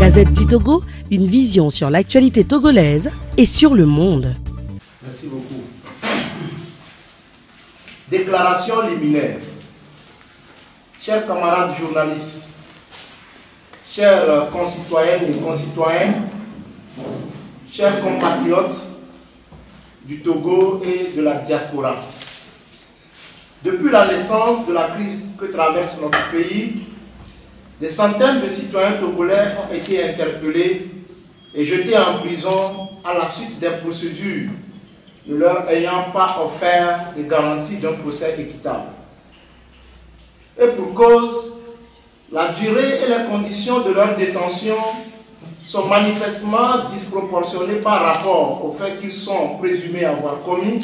Gazette du Togo, une vision sur l'actualité togolaise et sur le monde. Merci beaucoup. Déclaration liminaire. Chers camarades journalistes, chers concitoyennes et concitoyens, chers compatriotes du Togo et de la diaspora. Depuis la naissance de la crise que traverse notre pays, des centaines de citoyens togolais ont été interpellés et jetés en prison à la suite des procédures ne leur ayant pas offert des garanties d'un procès équitable. Et pour cause, la durée et les conditions de leur détention sont manifestement disproportionnées par rapport au fait qu'ils sont présumés avoir commis,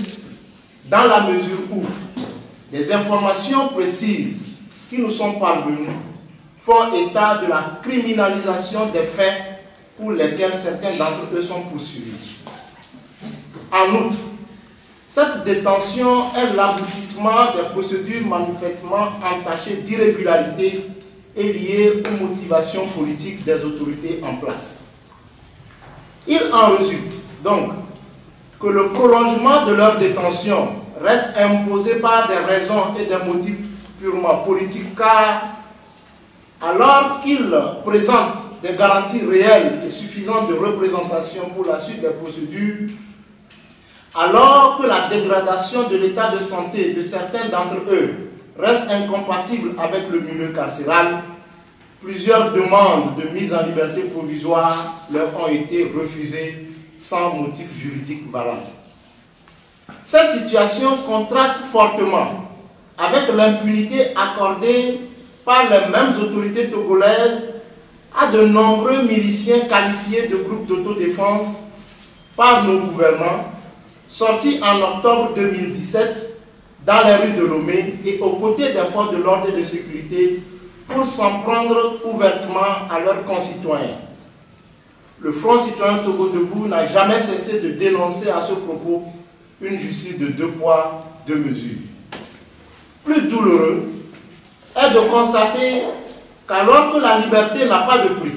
dans la mesure où des informations précises qui nous sont parvenues font état de la criminalisation des faits pour lesquels certains d'entre eux sont poursuivis. En outre, cette détention est l'aboutissement des procédures manifestement entachées d'irrégularités et liées aux motivations politiques des autorités en place. Il en résulte donc que le prolongement de leur détention reste imposé par des raisons et des motifs purement politiques, car alors qu'ils présentent des garanties réelles et suffisantes de représentation pour la suite des procédures, alors que la dégradation de l'état de santé de certains d'entre eux reste incompatible avec le milieu carcéral, plusieurs demandes de mise en liberté provisoire leur ont été refusées sans motif juridique valable. Cette situation contraste fortement avec l'impunité accordée par les mêmes autorités togolaises à de nombreux miliciens qualifiés de groupes d'autodéfense par nos gouvernants, sortis en octobre 2017 dans les rues de Lomé et aux côtés des forces de l'ordre et de sécurité pour s'en prendre ouvertement à leurs concitoyens. Le Front citoyen Togo Debout n'a jamais cessé de dénoncer à ce propos une justice de deux poids, deux mesures. Plus douloureux est de constater qu'alors que la liberté n'a pas de prix,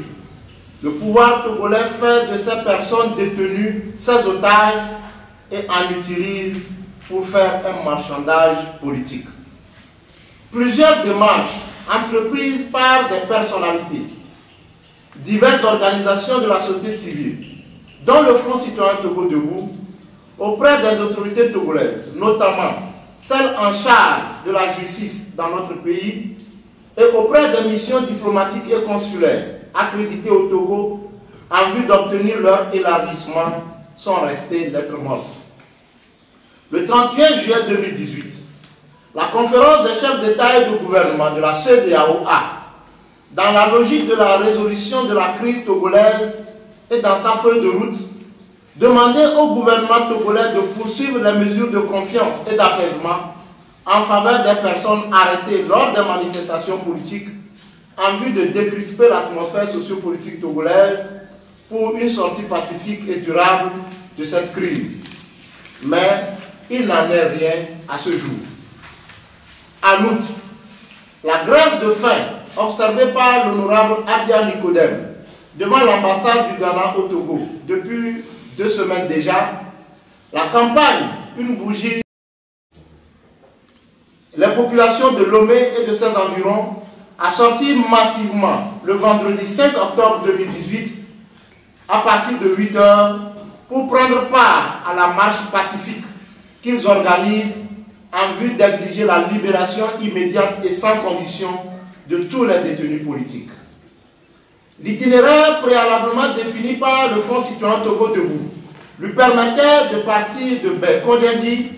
le pouvoir togolais fait de ces personnes détenues ses otages et en utilise pour faire un marchandage politique. Plusieurs démarches entreprises par des personnalités, diverses organisations de la société civile, dont le Front citoyen Togo Debout, auprès des autorités togolaises, notamment celles en charge de la justice dans notre pays, et auprès des missions diplomatiques et consulaires accréditées au Togo en vue d'obtenir leur élargissement, sont restées lettres mortes. Le 31 juillet 2018, la conférence des chefs d'État et de gouvernement de la CEDEAO-A, dans la logique de la résolution de la crise togolaise et dans sa feuille de route, demandait au gouvernement togolais de poursuivre les mesures de confiance et d'apaisement en faveur des personnes arrêtées lors des manifestations politiques en vue de décrisper l'atmosphère sociopolitique togolaise pour une sortie pacifique et durable de cette crise. Mais il n'en est rien à ce jour. En outre, la grève de faim observée par l'honorable Abia Nicodème devant l'ambassade du Ghana au Togo depuis 2 semaines déjà, la campagne Une bougie, les populations de Lomé et de ses environs a sorti massivement le vendredi 5 octobre 2018 à partir de 8 h pour prendre part à la marche pacifique qu'ils organisent en vue d'exiger la libération immédiate et sans condition de tous les détenus politiques. L'itinéraire préalablement défini par le Front citoyen Togo Debout lui permettait de partir de Bekodjendi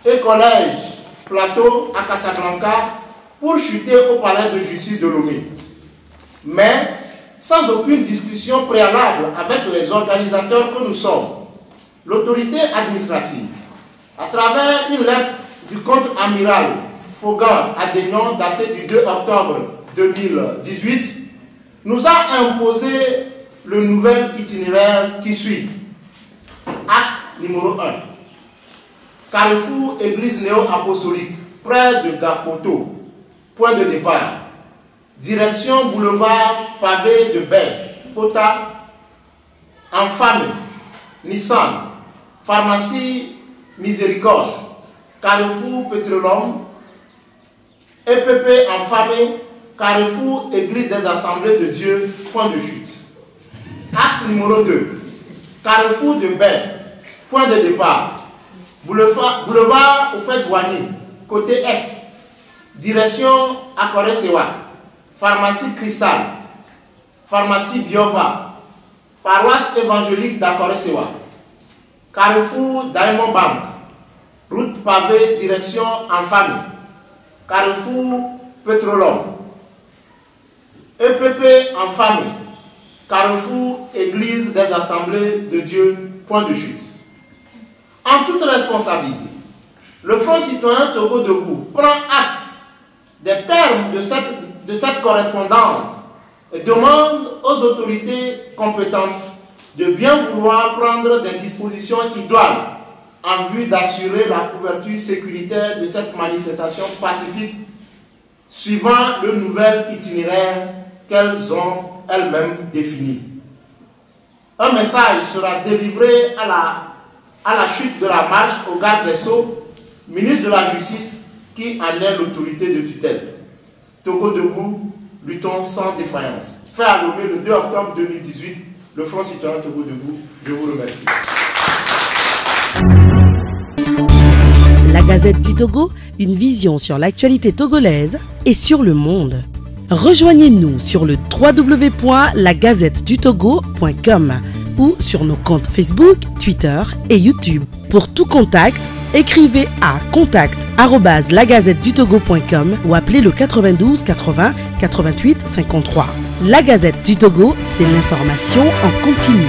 et Collège Plateau à Casablanca pour chuter au palais de justice de Lomé. Mais sans aucune discussion préalable avec les organisateurs que nous sommes, l'autorité administrative, à travers une lettre du contre-amiral Fogan Adénon datée du 2 octobre 2018, nous a imposé le nouvel itinéraire qui suit. Axe numéro 1. Carrefour Église néo-apostolique, près de Gapoto, point de départ. Direction boulevard pavé de Baie, Pota, Enfame, Nissan, Pharmacie Miséricorde, Carrefour Petrolum, EPP Enfame, Carrefour Église des Assemblées de Dieu, point de chute. Axe numéro 2, Carrefour de Bain, point de départ. Boulevard Oufet-Wani, côté Est, direction Akore-Sewa, Pharmacie Cristal, Pharmacie Biova, Paroisse évangélique d'Akore-Sewa, Carrefour Diamond Bank, route pavée, direction Enfame, Carrefour Petrolum, EPP Enfame, Carrefour Église des Assemblées de Dieu, point de chute. En toute responsabilité, le Front citoyen Togo Debout prend acte des termes de cette correspondance et demande aux autorités compétentes de bien vouloir prendre des dispositions idoines en vue d'assurer la couverture sécuritaire de cette manifestation pacifique suivant le nouvel itinéraire qu'elles ont elles-mêmes défini. Un message sera délivré à la chute de la marche au garde des Sceaux, ministre de la Justice, qui en est l'autorité de tutelle. Togo Debout, luttons sans défaillance. Fait à Lomé le 2 octobre 2018, le Front citoyen Togo Debout. Je vous remercie. La Gazette du Togo, une vision sur l'actualité togolaise et sur le monde. Rejoignez-nous sur le www.lagazettedutogo.com ou sur nos comptes Facebook, Twitter et YouTube. Pour tout contact, écrivez à contact@lagazettedutogo.com ou appelez le 92 80 88 53. La Gazette du Togo, c'est l'information en continu.